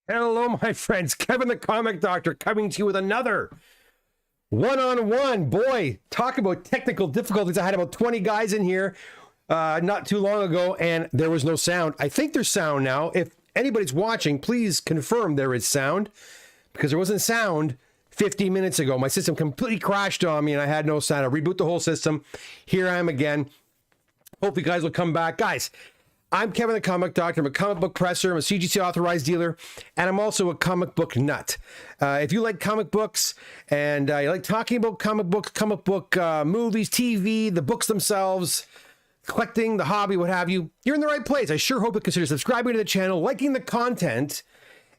Hello, my friends. Kevin the Comic Doctor coming to you with another one-on-one. Boy, talk about technical difficulties. I had about 20 guys in here not too long ago, and there was no sound. I think there's sound now. If anybody's watching, please confirm there is sound, because there wasn't sound 15 minutes ago. My system completely crashed on me, and I had no sound. I reboot the whole system. Here I am again. Hope you guys will come back. Guys, I'm Kevin the Comic Doctor. I'm a comic book presser. I'm a CGC authorized dealer, and I'm also a comic book nut. If you like comic books and you like talking about comic books, comic book movies, TV, the books themselves, collecting, the hobby, what have you, you're in the right place. I sure hope you consider subscribing to the channel, liking the content,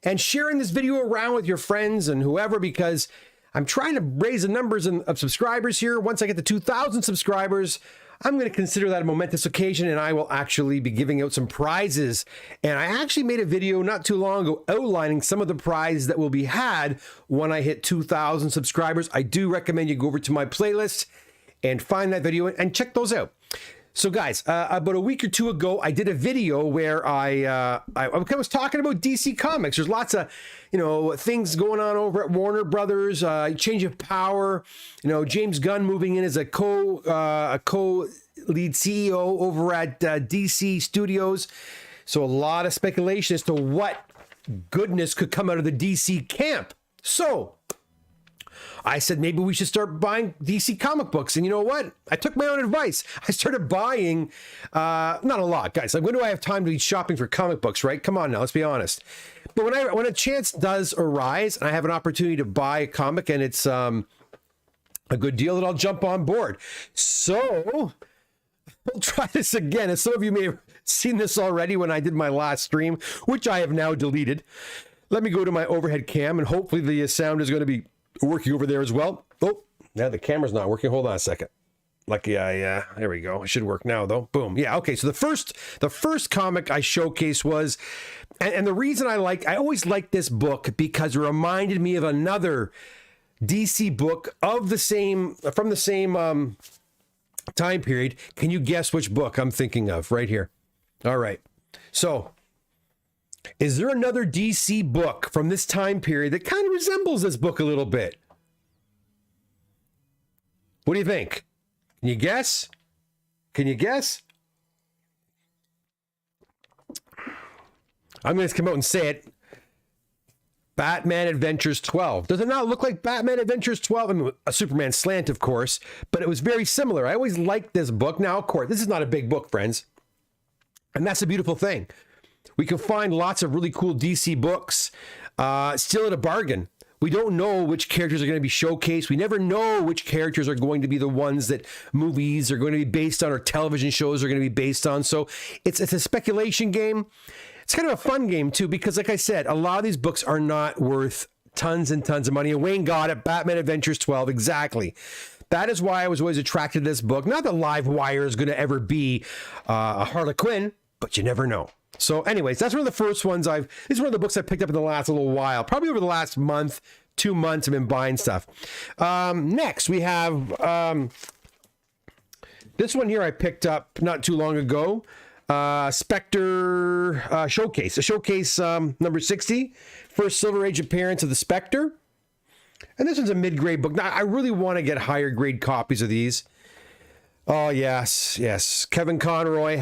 and sharing this video around with your friends and whoever, because I'm trying to raise the numbers of subscribers here. Once I get to 2,000 subscribers, I'm going to consider that a momentous occasion, and I will actually be giving out some prizes. And I actually made a video not too long ago outlining some of the prizes that will be had when I hit 2,000 subscribers. I do recommend you go over to my playlist and find that video and check those out. So guys, about a week or two ago, I did a video where I was talking about DC Comics. There's lots of, things going on over at Warner Brothers, change of power, James Gunn moving in as a co-lead CEO over at DC Studios. So a lot of speculation as to what goodness could come out of the DC camp. So I said, maybe we should start buying DC comic books. And you know what? I took my own advice. I started buying, not a lot, guys. Like, when do I have time to be shopping for comic books, right? Come on now, let's be honest. But when a chance does arise and I have an opportunity to buy a comic and it's a good deal, that I'll jump on board. So we'll try this again. As some of you may have seen this already when I did my last stream, which I have now deleted. Let me go to my overhead cam, and hopefully the sound is going to be working over there as well. Oh, now the camera's not working. Hold on a second. Lucky there we go. It should work now though. Boom. Yeah. Okay. So the first comic I showcased was, and the reason I always liked this book because it reminded me of another DC book from the same time period. Can you guess which book I'm thinking of right here? All right. So, is there another DC book from this time period that kind of resembles this book a little bit? What do you think? Can you guess? Can you guess? I'm going to come out and say it. Batman Adventures 12. Does it not look like Batman Adventures 12? I mean, a Superman slant, of course, but it was very similar. I always liked this book. Now, of course, this is not a big book, friends. And that's a beautiful thing. We can find lots of really cool DC books still at a bargain. We don't know which characters are going to be showcased. We never know which characters are going to be the ones that movies are going to be based on or television shows are going to be based on. So it's a speculation game. It's kind of a fun game, too, because like I said, a lot of these books are not worth tons and tons of money. And Wayne got it. Batman Adventures 12. Exactly. That is why I was always attracted to this book. Not that Livewire is going to ever be a Harlequin, but you never know. So anyways, that's one of the first ones this is one of the books I picked up in the last little while. Probably over the last month, 2 months, I've been buying stuff. Next, we have this one here I picked up not too long ago. Spectre Showcase. A Showcase number 60. First Silver Age appearance of the Spectre. And this one's a mid-grade book. Now, I really want to get higher grade copies of these. Oh, yes. Kevin Conroy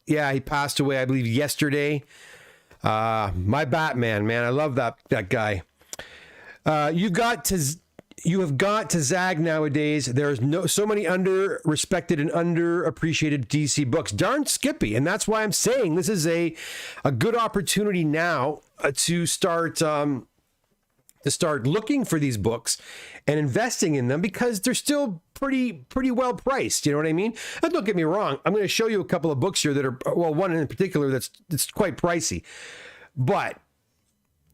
he passed away, I believe, yesterday. My Batman, man. I love that guy. You have got to zag nowadays. There's so many under-respected and underappreciated DC books. Darn Skippy. And that's why I'm saying this is a good opportunity now to start looking for these books and investing in them, because they're still pretty well priced. You know what I mean? And don't get me wrong. I'm going to show you a couple of books here that are, well, one in particular that's quite pricey, but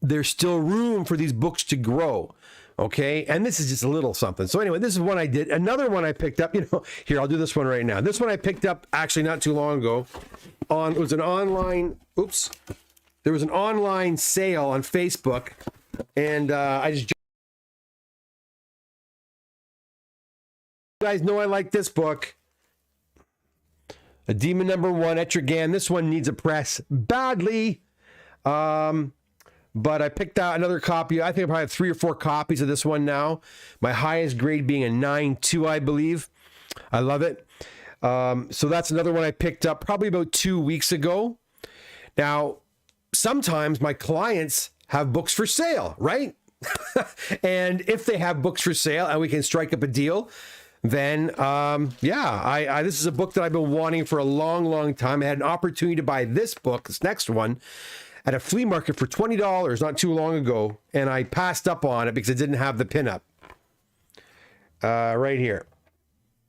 there's still room for these books to grow. Okay. And this is just a little something. So anyway, this is one I did. Another one I picked up, here, I'll do this one right now. This one I picked up actually not too long ago there was an online sale on Facebook. And I just, you guys know I like this book. A Demon #1, Etrigan. This one needs a press badly. but I picked out another copy. I think I probably have 3 or 4 copies of this one now. My highest grade being a 9.2, I believe. I love it. So that's another one I picked up probably about 2 weeks ago. Now, sometimes my clients have books for sale, right? And if they have books for sale and we can strike up a deal, then this is a book that I've been wanting for a long, long time. I had an opportunity to buy this book, this next one, at a flea market for $20 not too long ago, and I passed up on it because it didn't have the pinup. Right here,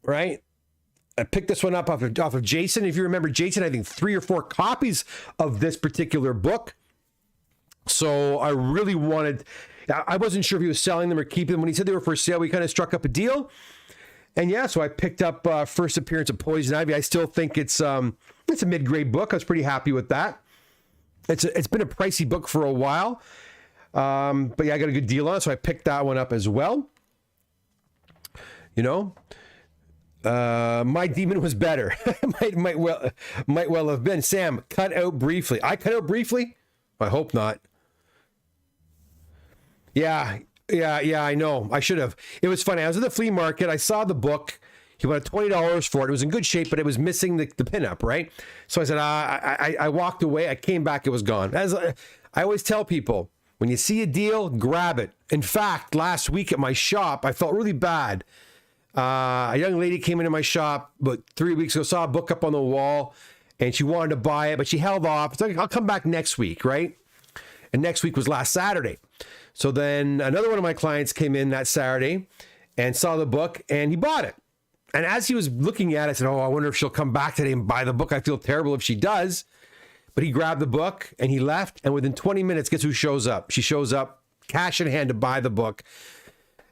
right? I picked this one up off of Jason. If you remember Jason, I think 3 or 4 copies of this particular book. So I really wanted, I wasn't sure if he was selling them or keeping them. When he said they were for sale, we kind of struck up a deal. And yeah, so I picked up First Appearance of Poison Ivy. I still think it's a mid-grade book. I was pretty happy with that. It's been a pricey book for a while. But yeah, I got a good deal on it, so I picked that one up as well. You know, My Demon was better. might well have been. Sam, cut out briefly. I cut out briefly? I hope not. Yeah, I know. I should have. It was funny. I was at the flea market. I saw the book. He wanted $20 for it. It was in good shape, but it was missing the pinup, right? So I said, I walked away. I came back. It was gone. As I always tell people, when you see a deal, grab it. In fact, last week at my shop, I felt really bad. A young lady came into my shop about 3 weeks ago, saw a book up on the wall, and she wanted to buy it, but she held off. It's like, I'll come back next week, right? And next week was last Saturday. So then another one of my clients came in that Saturday and saw the book, and he bought it. And as he was looking at it, I said, I wonder if she'll come back today and buy the book. I feel terrible if she does. But he grabbed the book and he left. And within 20 minutes, guess who shows up? She shows up, cash in hand, to buy the book.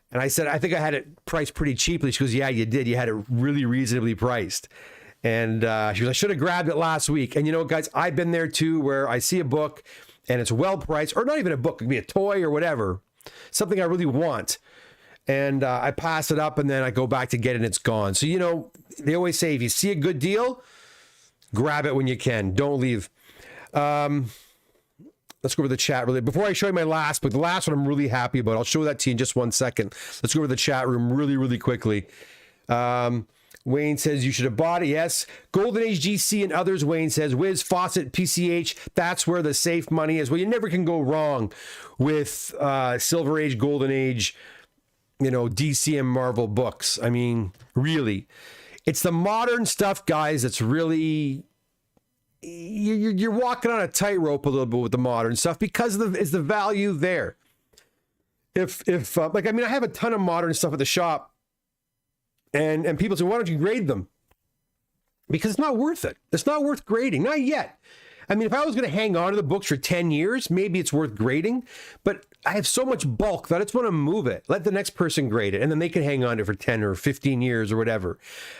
And I said, I think I had it priced pretty cheaply. She goes, yeah, you did. You had it really reasonably priced. And she goes, I should have grabbed it last week. And you know, guys, I've been there too, where I see a book and it's well priced, or not even a book, it could be a toy or whatever, something I really want. And I pass it up and then I go back to get it and it's gone. So, you know, they always say, if you see a good deal, grab it when you can. Don't leave. Let's go over the chat really. Before I show you my last book, the last one I'm really happy about. I'll show that to you in just 1 second. Let's go over the chat room really, really quickly. Wayne says, you should have bought it. Yes. Golden Age GC and others. Wayne says, Wiz, Fawcett, PCH. That's where the safe money is. Well, you never can go wrong with Silver Age, Golden Age, you know, DC and Marvel books. I mean, really, it's the modern stuff, guys, that's really, you're walking on a tightrope a little bit with the modern stuff because is the value there. If like, I mean, I have a ton of modern stuff at the shop, and people say, why don't you grade them? Because it's not worth it. It's not worth grading. Not yet. I mean, if I was going to hang on to the books for 10 years, maybe it's worth grading, but I have so much bulk that I just want to move it. Let the next person grade it, and then they can hang on to it for 10 or 15 years or whatever.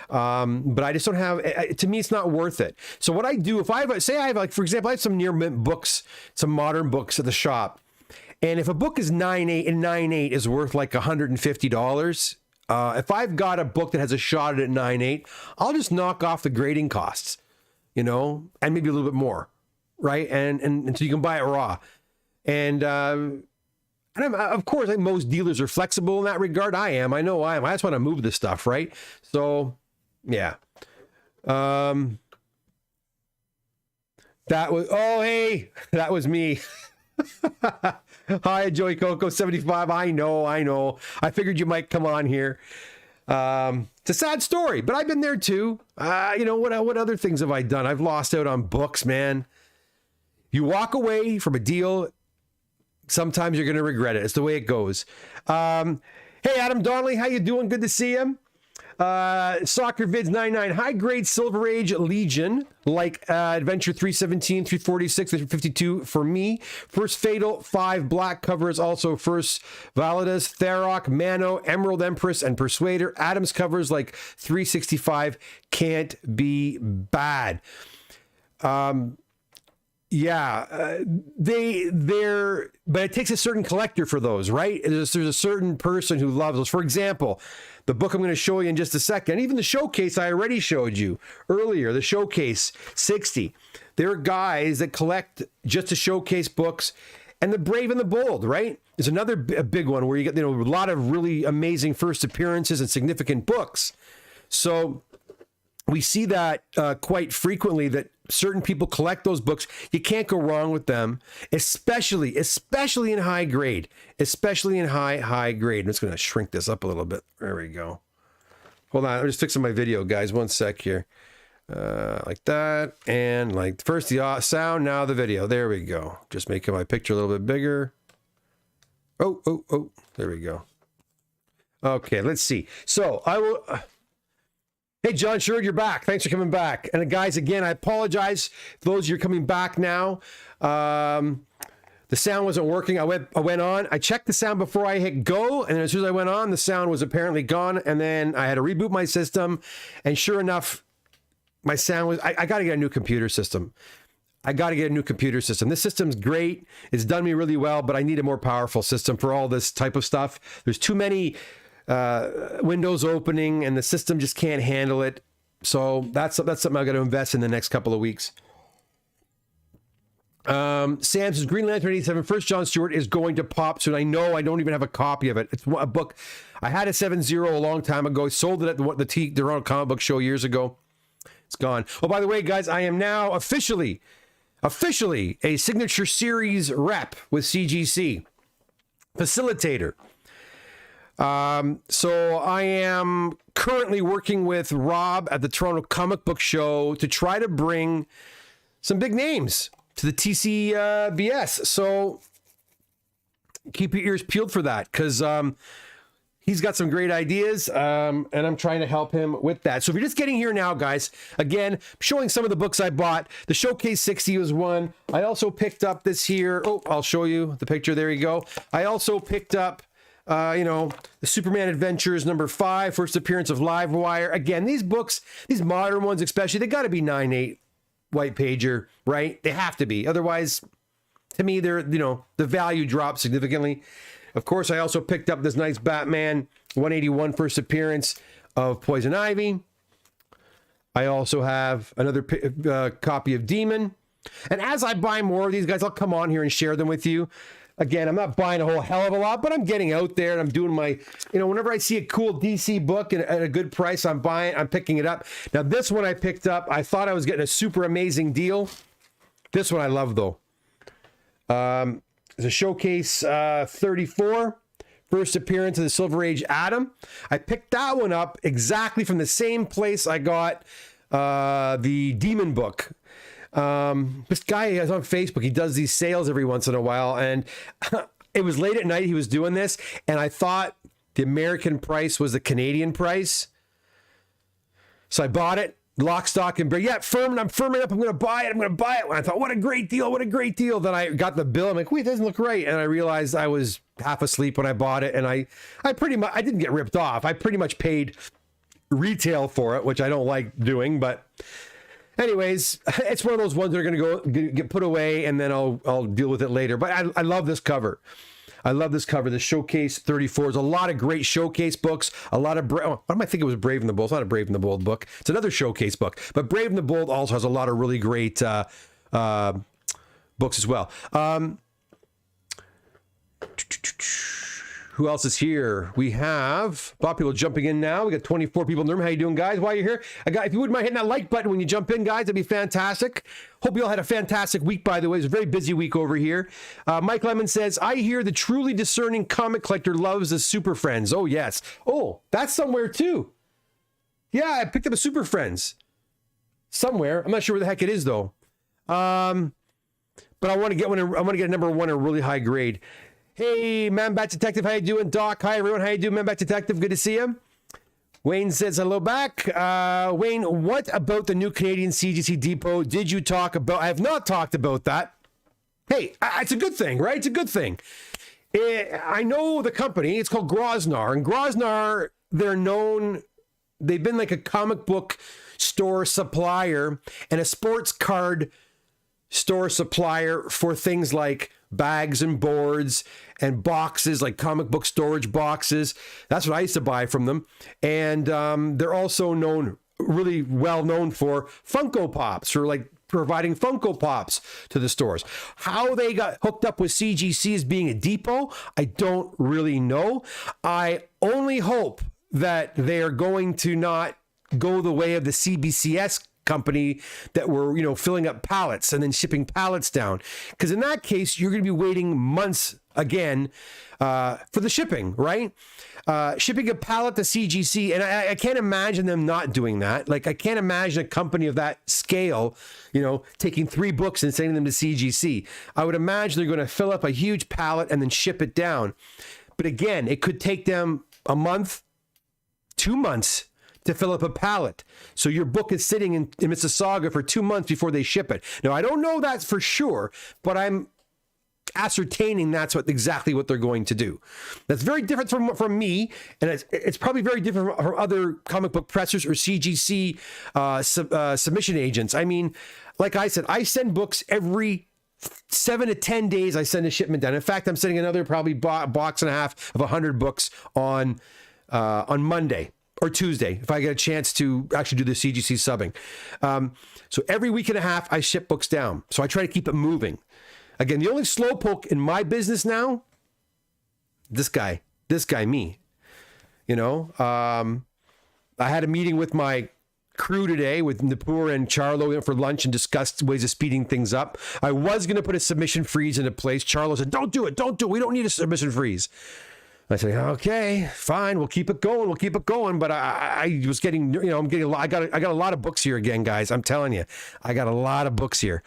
But I just don't have, to me, it's not worth it. So what I do, if I have, like, for example, I have some near mint books, some modern books at the shop, and if a book is 9.8 and 9.8 is worth like $150, if I've got a book that has a shot at 9.8, I'll just knock off the grading costs, you know, and maybe a little bit more. Right. And so you can buy it raw. And of course, I think most dealers are flexible in that regard. I know I am. I just want to move this stuff. Right. So, yeah. That was, hey, that was me. Hi, Joey Coco 75. I know. I figured you might come on here. It's a sad story, but I've been there too. You know, what other things have I done? I've lost out on books, man. You walk away from a deal, sometimes you're going to regret it. It's the way it goes. Hey, Adam Donnelly, how you doing? Good to see you. Soccer Vids 99, high grade Silver Age Legion, like Adventure 317, 346, 352 for me. First Fatal, 5 black covers, also First Validas, Tharok, Mano, Emerald Empress, and Persuader. Adams covers like 365, can't be bad. Yeah, but it takes a certain collector for those, right? There's a certain person who loves those. For example, the book I'm going to show you in just a second, even the showcase I already showed you earlier, the showcase 60. There are guys that collect just to showcase books, And The Brave and the Bold, right, is another big one where you get, a lot of really amazing first appearances and significant books. So we see that quite frequently, that certain people collect those books. You can't go wrong with them, especially in high grade, especially in high grade. I'm just going to shrink this up a little bit. There we go. Hold on. I'm just fixing my video, guys. One sec here. Like that. And like first the sound, now the video. There we go. Just making my picture a little bit bigger. Oh. There we go. Okay, let's see. So I will... Hey, John Sherrod, you're back. Thanks for coming back. And guys, again, I apologize for those of you coming back now. The sound wasn't working. I went on. I checked the sound before I hit go, and then as soon as I went on, the sound was apparently gone. And then I had to reboot my system, and sure enough, my sound was... I got to get a new computer system. This system's great. It's done me really well, but I need a more powerful system for all this type of stuff. There's too many windows opening, and the system just can't handle it. So that's something I got to invest in the next couple of weeks. Sam says Green Lantern 87 First John Stewart is going to pop soon. I know. I don't even have a copy of it. It's a book. I had a 7.0 a long time ago. I sold it at the Toronto Comic Book Show years ago. It's gone. Oh, by the way, guys, I am now officially a Signature Series rep with CGC, facilitator. So I am currently working with Rob at the Toronto Comic Book Show to try to bring some big names to the TCBS. So keep your ears peeled for that, because he's got some great ideas, and I'm trying to help him with that. So if you're just getting here now, guys, again, I'm showing some of the books I bought. The Showcase 60 was one. I also picked up this here. Oh, I'll show you the picture. There you go. I also picked up the Superman Adventures #5, first appearance of Livewire. Again, these books, these modern ones especially, they got to be 9.8 white pager, right? They have to be. Otherwise, to me, they're, the value drops significantly. Of course, I also picked up this nice Batman 181 first appearance of Poison Ivy. I also have another copy of Demon. And as I buy more of these, guys, I'll come on here and share them with you. Again, I'm not buying a whole hell of a lot, but I'm getting out there and I'm doing my, whenever I see a cool DC book at a good price, I'm picking it up. Now, this one I picked up, I thought I was getting a super amazing deal. This one I love, though. It's a Showcase 34, first appearance of the Silver Age Atom. I picked that one up exactly from the same place I got the Demon book. This guy is on Facebook. He does these sales every once in a while, and it was late at night he was doing this, and I thought the American price was the Canadian price. So I bought it, lock, stock, and barrel. Yeah, I'm firming up. I'm going to buy it. And I thought, what a great deal. Then I got the bill. I'm like, wait, it doesn't look right. And I realized I was half asleep when I bought it, and I didn't get ripped off. I pretty much paid retail for it, which I don't like doing, but anyways, it's one of those ones that are going to get put away, and then I'll deal with it later. But I love this cover. The Showcase 34 is a lot of great Showcase books. A lot of what am I thinking? It was Brave and the Bold. It's not a Brave and the Bold book. It's another Showcase book. But Brave and the Bold also has a lot of really great books as well. Who else is here? We have a lot of people jumping in now. We got 24 people in the room. How you doing, guys? While you're here, if you wouldn't mind hitting that like button when you jump in, guys, that'd be fantastic. Hope you all had a fantastic week, by the way. It was a very busy week over here. Mike Lemon says, I hear the truly discerning comic collector loves the Super Friends. Oh, yes. Oh, that's somewhere too. Yeah, I picked up a Super Friends somewhere. I'm not sure where the heck it is, though. But I want to get one. I want to get a #1 a really high grade. Hey, Man Bat Detective, how you doing? Doc, hi everyone, how you doing? Man Bat Detective, good to see you. Wayne says hello back. Wayne, what about the new Canadian CGC depot? Did you talk about? I have not talked about that. Hey, it's a good thing, right? It's a good thing. I know the company. It's called Grosvenor, and Grosvenor, they've been like a comic book store supplier and a sports card store supplier for things like bags and boards and boxes, like comic book storage boxes. That's what I used to buy from them. And they're also really well known for Funko Pops, or like providing Funko Pops to the stores. How they got hooked up with CGC as being a depot, I don't really know. I only hope that they are going to not go the way of the CBCS company that were, filling up pallets and then shipping pallets down. Because in that case, you're going to be waiting months again for the shipping, right? Shipping a pallet to CGC, and I can't imagine them not doing that. Like, I can't imagine a company of that scale, taking 3 books and sending them to CGC. I would imagine they're going to fill up a huge pallet and then ship it down. But again, it could take them a month, 2 months to fill up a pallet. So your book is sitting in Mississauga for 2 months before they ship it. Now, I don't know that for sure, but I'm ascertaining that's exactly what they're going to do. That's very different from me, and it's probably very different from other comic book pressers or CGC submission agents. I mean, like I said, I send books every 7 to 10 days. I send a shipment down. In fact, I'm sending another probably box and a half of 100 books on Monday or Tuesday, if I get a chance to actually do the CGC subbing. So every week and a half, I ship books down. So I try to keep it moving. Again, the only slowpoke in my business now, this guy, me. I had a meeting with my crew today with Napur and Charlo. We went for lunch and discussed ways of speeding things up. I was going to put a submission freeze into place. Charlo said, don't do it. We don't need a submission freeze. I said, okay, fine. We'll keep it going. But I was getting, I got a lot of books here again, guys. I'm telling you, I got a lot of books here.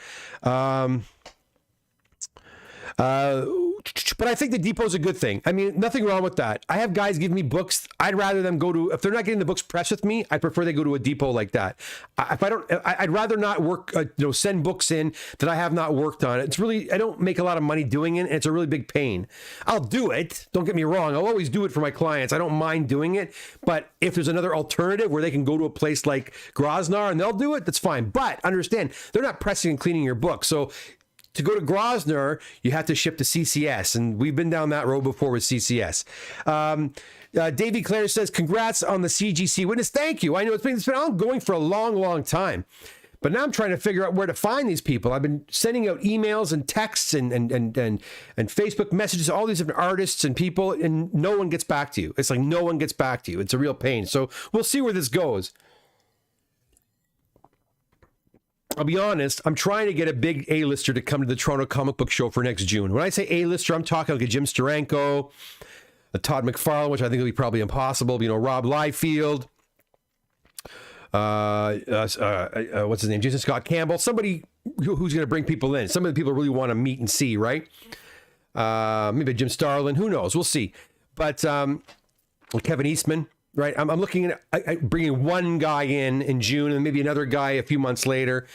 But I think the depot's a good thing. I mean, nothing wrong with that. I have guys give me books. I'd rather them go to, if they're not getting the books pressed with me, I prefer they go to a depot like that. I'd rather not work, send books in that I have not worked on. It's really, I don't make a lot of money doing it, and it's a really big pain. I'll do it. Don't get me wrong. I'll always do it for my clients. I don't mind doing it. But if there's another alternative where they can go to a place like Grosvenor and they'll do it, that's fine. But understand, they're not pressing and cleaning your book. So to go to Grosvenor, you have to ship to CCS, and we've been down that road before with CCS. Davey Clare says, congrats on the CGC witness. Thank you. I know it's been ongoing for a long, long time, but now I'm trying to figure out where to find these people. I've been sending out emails and texts and Facebook messages to all these different artists and people, and no one gets back to you. It's like no one gets back to you. It's a real pain. So we'll see where this goes. I'll be honest, I'm trying to get a big A-lister to come to the Toronto Comic Book Show for next June. When I say A-lister, I'm talking like a Jim Steranko, a Todd McFarlane, which I think will be probably impossible. Rob Liefeld, what's his name? Jason Scott Campbell. Somebody who's going to bring people in. Some of the people really want to meet and see, right? Maybe Jim Starlin. Who knows? We'll see. But Kevin Eastman. Right, I'm looking at bringing one guy in June and maybe another guy a few months later.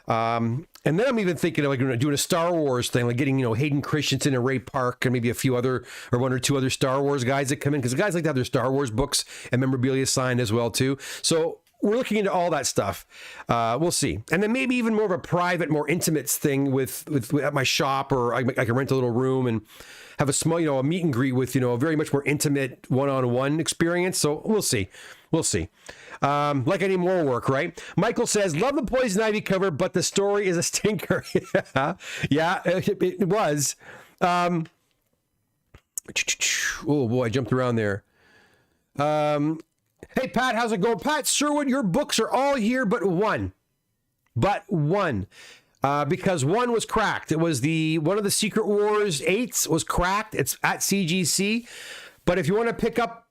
And then I'm even thinking of doing a Star Wars thing, like getting, Hayden Christensen and Ray Park and maybe a few other or one or two other Star Wars guys that come in, because the guys like to have their Star Wars books and memorabilia signed as well, too. So we're looking into all that stuff. We'll see. And then maybe even more of a private, more intimate thing with at my shop, or I can rent a little room and have a small, a meet and greet with, a very much more intimate one-on-one experience. So we'll see. Like any more work, right? Michael says, love the Poison Ivy cover, but the story is a stinker. Yeah, it was. Oh boy, I jumped around there. Hey, Pat, how's it going? Pat Sherwood, your books are all here but one. Because one was cracked. It was one of the Secret Wars 8s was cracked. It's at CGC. But if you want to pick up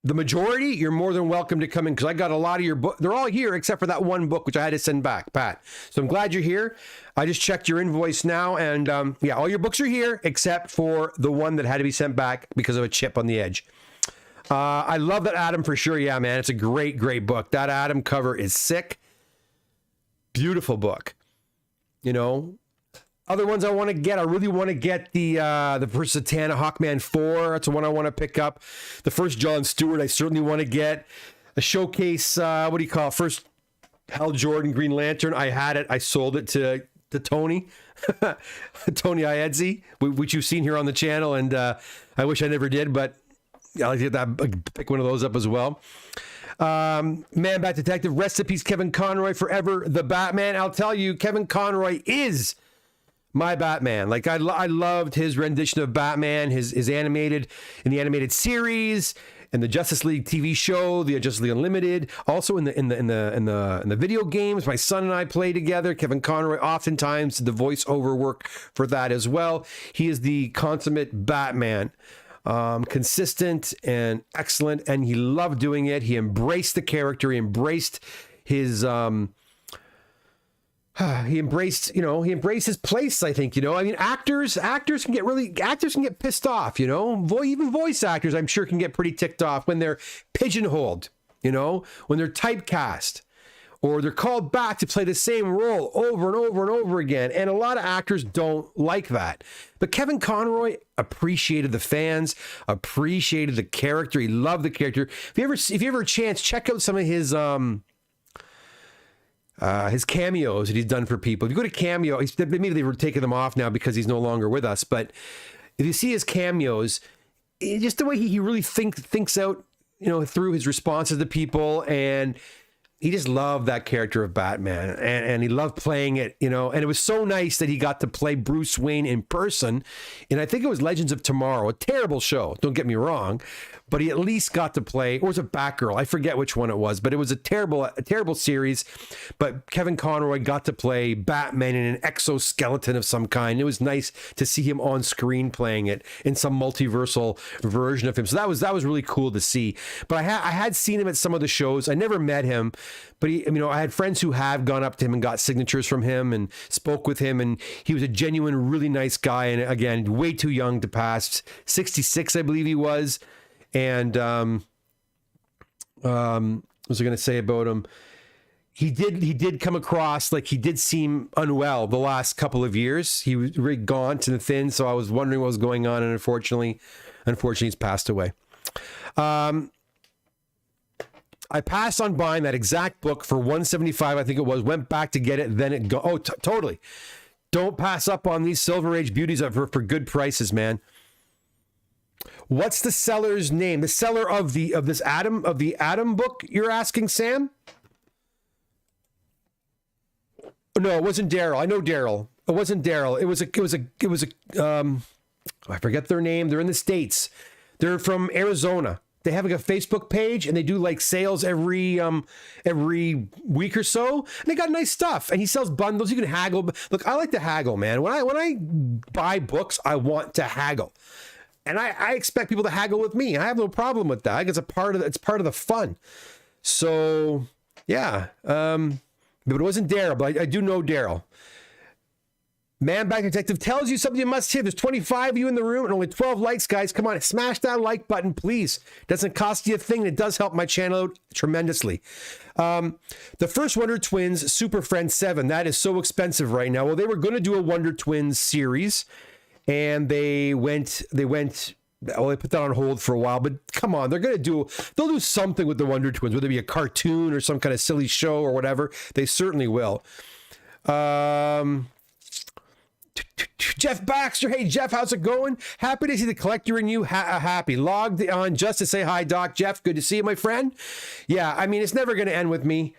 the majority, you're more than welcome to come in, because I got a lot of your books. They're all here except for that one book, which I had to send back, Pat. So I'm glad you're here. I just checked your invoice now, and all your books are here except for the one that had to be sent back because of a chip on the edge. I love that Adam for sure. Yeah, man, it's a great, great book. That Adam cover is sick. Beautiful book. Other ones I want to get. I really want to get the first Zatanna Hawkman 4. That's the one I want to pick up. The first John Stewart I certainly want to get. A showcase, first Hal Jordan Green Lantern. I had it. I sold it to Tony. Tony Iadzi, which you've seen here on the channel, and I wish I never did, but I like to get that, pick one of those up as well. Man Bat Detective, rest in peace, Kevin Conroy, forever the Batman. I'll tell you, Kevin Conroy is my Batman. Like I loved his rendition of Batman, his animated in the animated series and the Justice League TV show, the Justice League Unlimited. Also in the video games, my son and I play together. Kevin Conroy oftentimes did the voiceover work for that as well. He is the consummate Batman. Consistent and excellent, and he loved doing it. He embraced the character. He embraced his he embraced his place. I think, I mean, actors can get pissed off, even voice actors, I'm sure, can get pretty ticked off when they're pigeonholed, when they're typecast, or they're called back to play the same role over and over and over again. And a lot of actors don't like that. But Kevin Conroy appreciated the fans, appreciated the character. He loved the character. If you ever a chance, check out some of his cameos that he's done for people. If you go to Cameo, maybe they were taking them off now because he's no longer with us. But if you see his cameos, just the way he really thinks out, through his responses to people, and he just loved that character of Batman, and he loved playing it, and it was so nice that he got to play Bruce Wayne in person. And I think it was Legends of Tomorrow, a terrible show, don't get me wrong, but he at least got to play, or was it Batgirl? I forget which one it was, but it was a terrible series. But Kevin Conroy got to play Batman in an exoskeleton of some kind. It was nice to see him on screen playing it in some multiversal version of him. So that was really cool to see. But I had seen him at some of the shows. I never met him, but I had friends who have gone up to him and got signatures from him and spoke with him, and he was a genuine, really nice guy. And again, way too young to pass. 66, I believe he was. And what was I going to say about him? He did come across like he did seem unwell the last couple of years. He was really gaunt and thin, so I was wondering what was going on, and unfortunately he's passed away. I passed on buying that exact book for $175, I think it was. Went back to get it, then it go. Oh, totally. Don't pass up on these Silver Age beauties for good prices, man. What's the seller's name? The seller of the Atom book, you're asking, Sam? No, it wasn't Daryl. I know Daryl. It wasn't Daryl. It was a I forget their name. They're in the States. They're from Arizona. They have like a Facebook page, and they do like sales every week or so. And they got nice stuff. And he sells bundles. You can haggle. Look, I like to haggle, man. When I buy books, I want to haggle. And I expect people to haggle with me. I have no problem with that. I think it's part of the fun. So yeah. But it wasn't Daryl, but I do know Daryl. Man Back Detective tells you something you must hear. There's 25 of you in the room and only 12 likes, guys. Come on, smash that like button, please. Doesn't cost you a thing. It does help my channel out tremendously. The first Wonder Twins Super Friends 7, that is so expensive right now. Well, they were going to do a Wonder Twins series, and they put that on hold for a while, but come on, they'll do something with the Wonder Twins, whether it be a cartoon or some kind of silly show or whatever. They certainly will. Jeff Baxter. Hey, Jeff, how's it going? Happy to see the collector in you. Happy. Logged on just to say hi, Doc. Jeff, good to see you, my friend. Yeah, I mean, it's never going to end with me.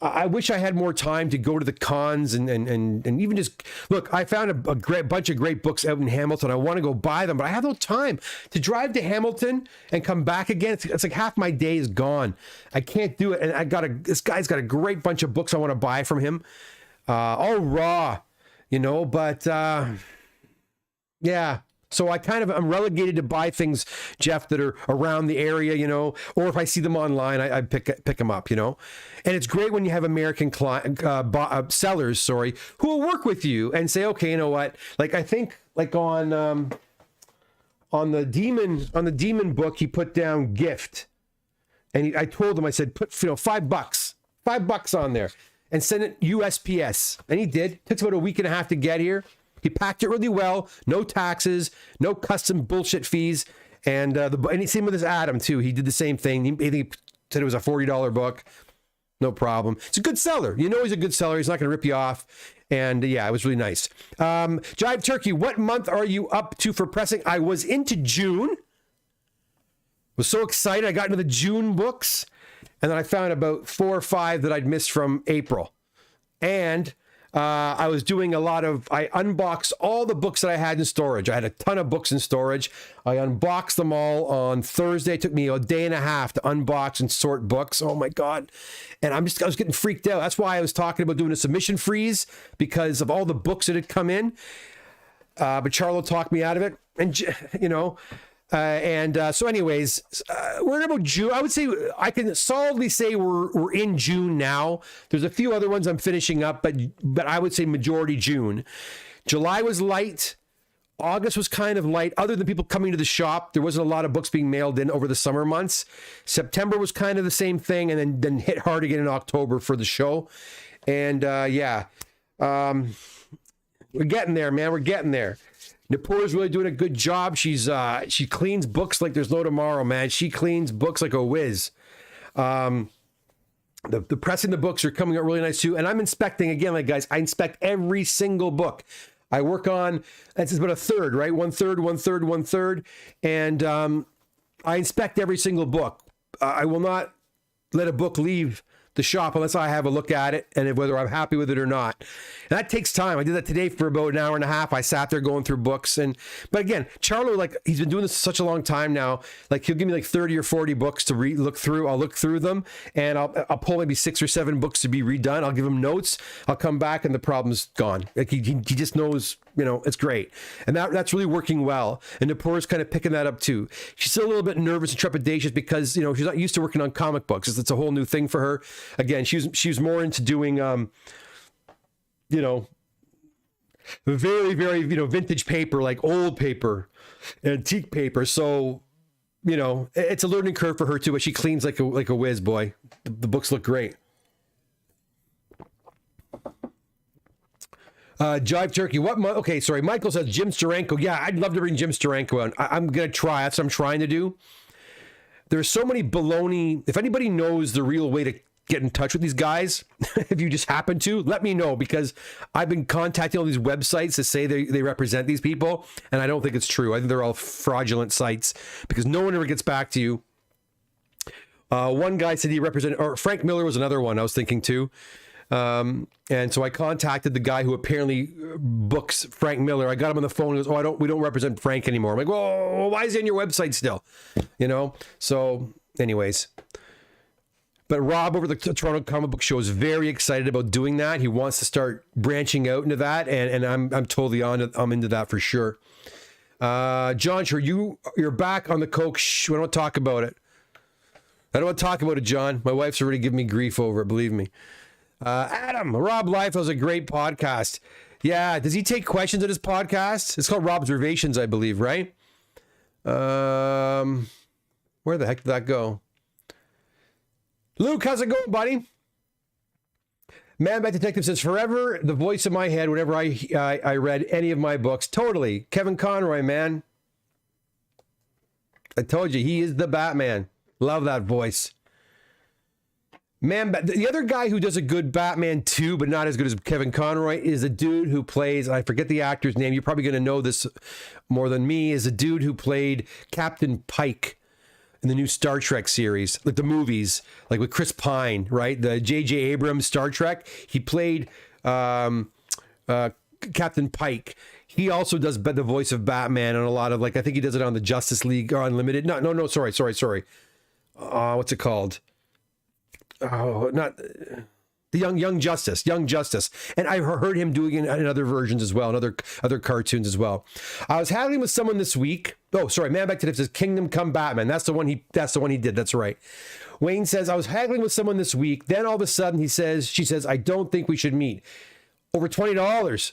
I wish I had more time to go to the cons and even just look. I found a great bunch of great books out in Hamilton. I want to go buy them, but I have no time to drive to Hamilton and come back again. It's like half my day is gone. I can't do it. And this guy's got a great bunch of books I want to buy from him. All raw, but yeah. So I'm relegated to buy things, Jeff, that are around the area, or if I see them online, I pick them up, And it's great when you have American sellers, who will work with you and say, okay, you know what? Like, I think like on the demon book, he put down gift, and I told him, I said, put $5 on there and send it USPS. And he did. It took about a week and a half to get here. He packed it really well. No taxes, no custom bullshit fees. And same with his Atom, too. He did the same thing. He said it was a $40 book. No problem. It's a good seller. He's a good seller. He's not going to rip you off. And yeah, it was really nice. Jive Turkey, what month are you up to for pressing? I was into June. Was so excited. I got into the June books, and then I found about 4 or 5 that I'd missed from April. And I was doing I unboxed all the books that I had in storage. I had a ton of books in storage. I unboxed them all on Thursday. It took me a day and a half to unbox and sort books. Oh my God. And I was getting freaked out. That's why I was talking about doing a submission freeze, because of all the books that had come in. But Charlo talked me out of it. And, so anyways, we're in about June. I would say I can solidly say we're in June now. There's a few other ones I'm finishing up, but I would say majority June. July was light. August was kind of light. Other than people coming to the shop, there wasn't a lot of books being mailed in over the summer months. September was kind of the same thing, and then hit hard again in October for the show. And we're getting there, man. We're getting there. Nipoor's really doing a good job. She cleans books like there's no tomorrow, man. She cleans books like a whiz. The pressing the books are coming out really nice too. And I'm inspecting again, like guys, I inspect every single book. I work on, that's about a third, right? One third. And I inspect every single book. I will not let a book leave the shop unless I have a look at it and whether I'm happy with it or not. And that takes time. I did that today for about an hour and a half. I sat there going through books. But again, Charlo, like, he's been doing this such a long time now. Like, he'll give me like 30 or 40 books to look through. I'll look through them, and I'll pull maybe 6 or 7 books to be redone. I'll give him notes. I'll come back and the problem's gone. Like, he just knows, it's great. And that's really working well. And Nipoor's kind of picking that up too. She's still a little bit nervous and trepidatious because, she's not used to working on comic books. It's a whole new thing for her. Again, she was more into doing, very, very, vintage paper, like old paper, antique paper. So, it's a learning curve for her too, but she cleans like a whiz, boy. The books look great. Jive Turkey. Okay, sorry. Michael says Jim Steranko. Yeah, I'd love to bring Jim Steranko on. I'm going to try. That's what I'm trying to do. There's so many baloney. If anybody knows the real way to get in touch with these guys, if you just happen to, let me know, because I've been contacting all these websites to say they represent these people, and I don't think it's true. I think they're all fraudulent sites because no one ever gets back to you. One guy said he represented, or Frank Miller was another one I was thinking too. And so I contacted the guy who apparently books Frank Miller. I got him on the phone. He goes, we don't represent Frank anymore. I'm like, well, why is he on your website still? So anyways. But Rob over the Toronto Comic Book Show is very excited about doing that. He wants to start branching out into that, and I'm totally I'm into that for sure. John, sure, you're back on the Coke. Shh, we don't talk about it. I don't want to talk about it, John. My wife's already giving me grief over it, believe me. Adam, Rob Life was a great podcast. Yeah, does he take questions at his podcast? It's called Rob's Observations, I believe, right? Where the heck did that go? Luke, how's it going, buddy? Man Bat Detective says, forever the voice in my head whenever I read any of my books. Totally. Kevin Conroy, man. I told you, he is the Batman. Love that voice. Man, the other guy who does a good Batman too, but not as good as Kevin Conroy, is a dude who plays, I forget the actor's name, you're probably going to know this more than me, is a dude who played Captain Pike in the new Star Trek series, like the movies, like with Chris Pine, right? The J.J. Abrams Star Trek. He played Captain Pike. He also does the voice of Batman and a lot of, like, I think he does it on the Justice League or Unlimited. No, sorry. What's it called? Oh, not the Young Justice. And I heard him doing it in other versions as well, and other cartoons as well. I was haggling with someone this week. Oh, sorry, Man Back to Tips says Kingdom Come Batman. That's the one he did. That's right. Wayne says, I was haggling with someone this week. Then all of a sudden she says, I don't think we should meet. Over $20.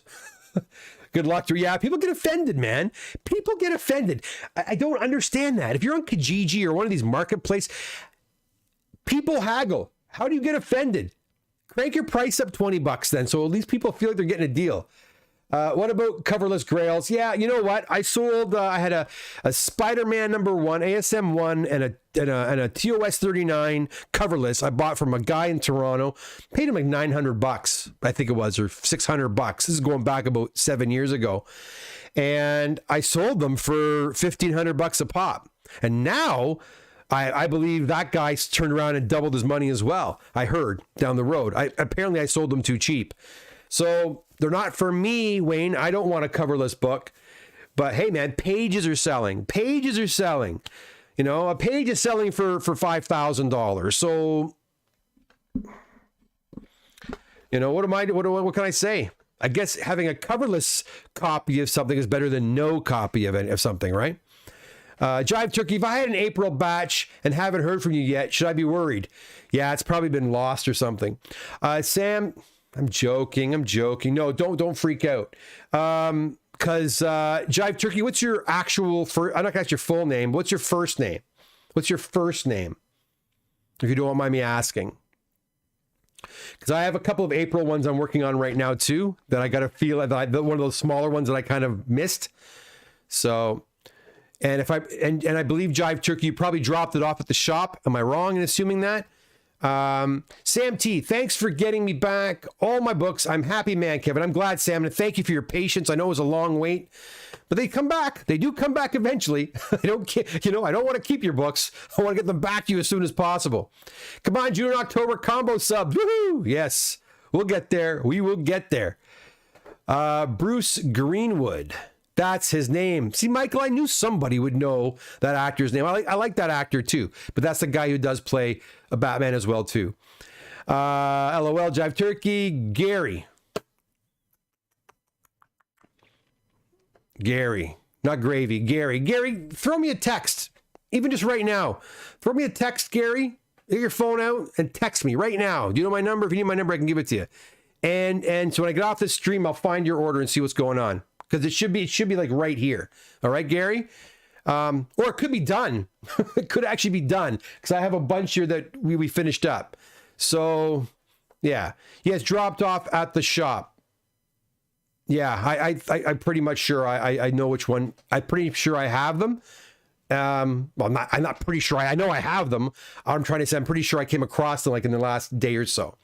Good luck to her. Yeah, people get offended, man. People get offended. I don't understand that. If you're on Kijiji or one of these marketplace, people haggle. How do you get offended? Crank your price up $20 then, so at least people feel like they're getting a deal. What about coverless grails? Yeah, you know what? I sold. I had a Spider-Man #1 ASM 1 and a TOS 39 coverless. I bought from a guy in Toronto. Paid him like $900, I think it was, or $600. This is going back about 7 years ago, and I sold them for $1,500 a pop. And now I believe that guy turned around and doubled his money as well. I heard down the road. Apparently I sold them too cheap. So they're not for me, Wayne. I don't want a coverless book. But hey, man, pages are selling. Pages are selling. You know, a page is selling for $5,000. So, you know, what can I say? I guess having a coverless copy of something is better than no copy of something, right? Jive Turkey, if I had an April batch and haven't heard from you yet, should I be worried? Yeah, it's probably been lost or something. Sam, I'm joking. No, don't freak out. Because Jive Turkey, what's your actual I'm not gonna ask your full name. What's your first name? What's your first name? If you don't mind me asking. Because I have a couple of April ones I'm working on right now too, that I got to feel that one of those smaller ones that I kind of missed. So, and if I believe Jive Turkey, you probably dropped it off at the shop. Am I wrong in assuming that? Sam T, thanks for getting me back all my books. I'm happy, man, Kevin. I'm glad, Sam, and thank you for your patience. I know it was a long wait, but they come back. They do come back eventually. I don't want to keep your books. I want to get them back to you as soon as possible. Come on, June and October combo subs. Woohoo! Yes, we'll get there. We will get there. Bruce Greenwood. That's his name. See, Michael, I knew somebody would know that actor's name. I like that actor too, but that's the guy who does play a Batman as well too. LOL, Jive Turkey, Gary, not Gravy, Gary, throw me a text, even just right now. Throw me a text, Gary. Get your phone out and text me right now. Do you know my number? If you need my number, I can give it to you. And so when I get off this stream, I'll find your order and see what's going on. Because it should be like right here. All right, Gary? Or it could be done. It could actually be done. Because I have a bunch here that we finished up. So, yeah. He has dropped off at the shop. Yeah, I'm pretty much sure I know which one. I'm pretty sure I have them. Well, I'm not pretty sure. I know I have them. I'm trying to say I'm pretty sure I came across them like in the last day or so.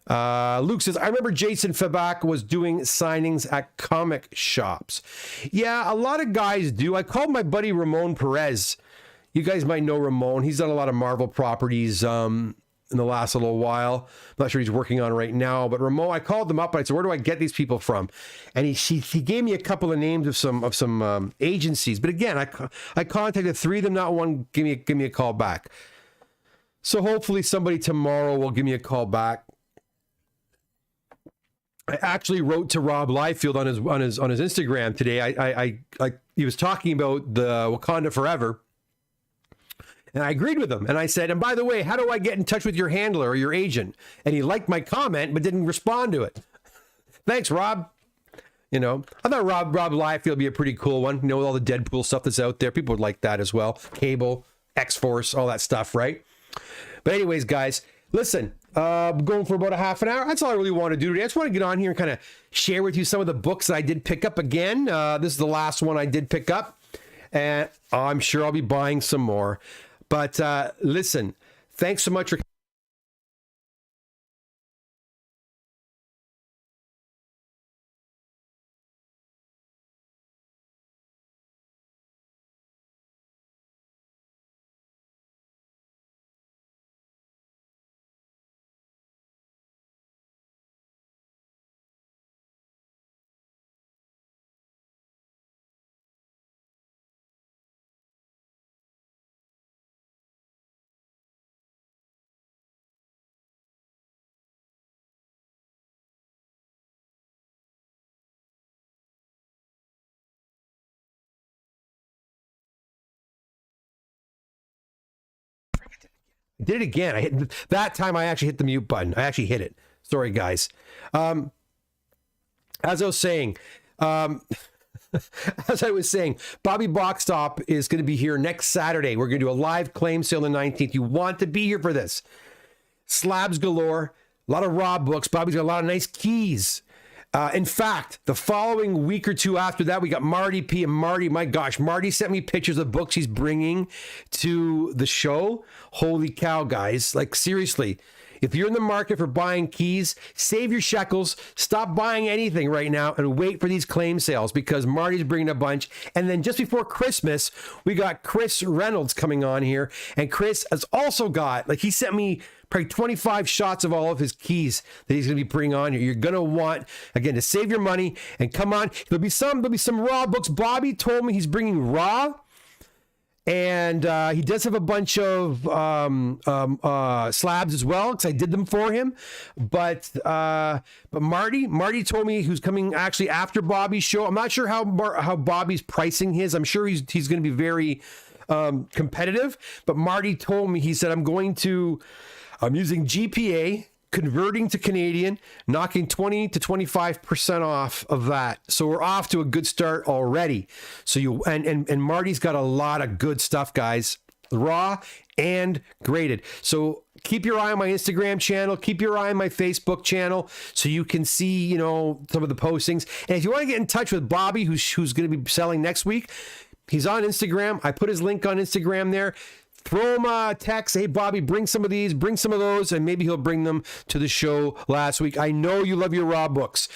Luke says, I remember Jason Fabak was doing signings at comic shops. Yeah, a lot of guys do. I called my buddy Ramon Perez. You guys might know Ramon. He's done a lot of Marvel properties in the last little while. I'm not sure he's working on right now, but Ramon, I called him up and I said, where do I get these people from? And he gave me a couple of names of some agencies. But again, I contacted three of them, not one. Give me a call back. So hopefully somebody tomorrow will give me a call back. I actually wrote to Rob Liefeld on his Instagram today. I he was talking about the Wakanda Forever, and I agreed with him. And I said, and by the way, how do I get in touch with your handler or your agent? And he liked my comment but didn't respond to it. Thanks, Rob. You know, I thought Rob Liefeld would be a pretty cool one. You know, with all the Deadpool stuff that's out there, people would like that as well. Cable, X-Force, all that stuff, right? But anyways, guys, listen. Going for about a half an hour. That's all I really want to do today. I just want to get on here and kind of share with you some of the books that I did pick up again. This is the last one I did pick up, and I'm sure I'll be buying some more. But listen, thanks so much for did it again. I hit that time. I actually hit the mute button. I actually hit it. Sorry, guys. As I was saying, Bobby Boxtop is going to be here next Saturday. We're going to do a live claim sale on the 19th. You want to be here for this. Slabs galore. A lot of Rob books. Bobby's got a lot of nice keys. In fact, the following week or two after that, we got Marty P. And Marty, my gosh, Marty sent me pictures of books he's bringing to the show. Holy cow, guys. Like, seriously. If you're in the market for buying keys, save your shekels, stop buying anything right now and wait for these claim sales because Marty's bringing a bunch. And then just before Christmas, we got Chris Reynolds coming on here. And Chris has also got, like, he sent me probably 25 shots of all of his keys that he's going to be bringing on here. You're going to want, again, to save your money and come on. There'll be some raw books. Bobby told me he's bringing raw. And he does have a bunch of slabs as well because I did them for him. But Marty told me who's coming actually after Bobby's show. I'm not sure how Bobby's pricing his. I'm sure he's going to be very competitive. But Marty told me, he said, I'm using GPA, converting to Canadian, knocking 20 to 25% off of that. So we're off to a good start already. So and Marty's got a lot of good stuff, guys, raw and graded. So keep your eye on my Instagram channel, keep your eye on my Facebook channel so you can see, some of the postings. And if you want to get in touch with Bobby, who's going to be selling next week, he's on Instagram. I put his link on Instagram there. Throw him a text. Hey, Bobby, bring some of these, bring some of those, and maybe he'll bring them to the show last week. I know you love your raw books.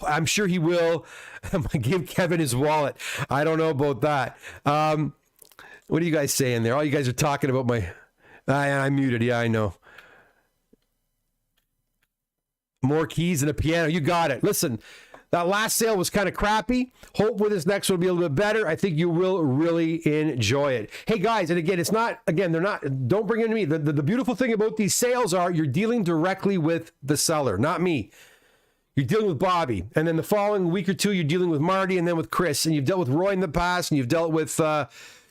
I'm sure he will. I'm going to give Kevin his wallet. I don't know about that. What are you guys saying there? All you guys are talking about my... I'm muted. Yeah, I know. More keys and a piano. You got it. Listen, that last sale was kind of crappy. Hope with this next one will be a little bit better. I think you will really enjoy it. Hey guys, and again, don't bring it to me. The beautiful thing about these sales are you're dealing directly with the seller, not me. You're dealing with Bobby. And then the following week or two, you're dealing with Marty and then with Chris. And you've dealt with Roy in the past and you've dealt with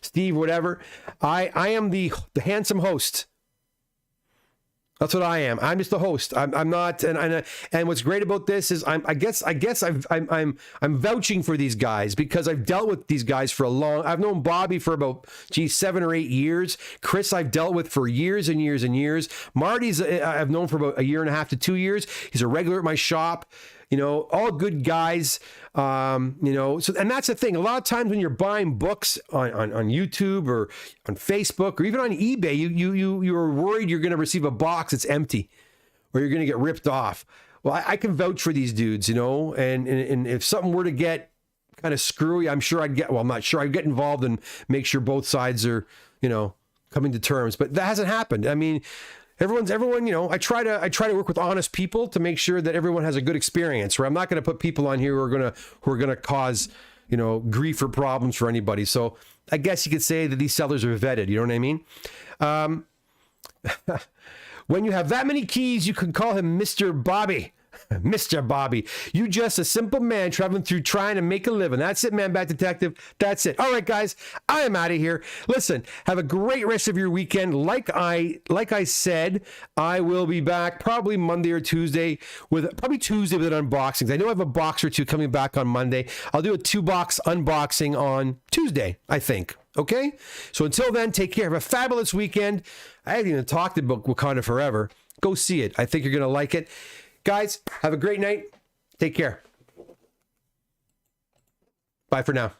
Steve, whatever. I am the handsome host. That's what I am. I'm just the host. I'm not. And what's great about this is I'm vouching for these guys because I've dealt with these guys for a long. I've known Bobby for about 7 or 8 years. Chris I've dealt with for years and years and years. Marty's I've known for about 1.5 to 2 years. He's a regular at my shop. All good guys. So, and that's the thing. A lot of times when you're buying books on YouTube or on Facebook or even on eBay, you're worried you're going to receive a box that's empty or you're going to get ripped off. Well, I can vouch for these dudes, and if something were to get kind of screwy, I'm not sure I'd get involved and make sure both sides are, coming to terms, but that hasn't happened. I mean, everyone, I try to work with honest people to make sure that everyone has a good experience. Where I'm not going to put people on here who are gonna cause, grief or problems for anybody. So I guess you could say that these sellers are vetted. You know what I mean? When you have that many keys, you can call him Mr. Bobby. Mr. Bobby, you just a simple man traveling through trying to make a living. That's it, Man Bat Detective. That's it. All right, guys, I am out of here. Listen, have a great rest of your weekend. Like I said, I will be back probably Monday or Tuesday with an unboxing. I know I have a box or two coming back on Monday. I'll do a 2-box unboxing on Tuesday, I think. Okay? So until then, take care. Have a fabulous weekend. I haven't even talked about Wakanda Forever. Go see it. I think you're going to like it. Guys, have a great night. Take care. Bye for now.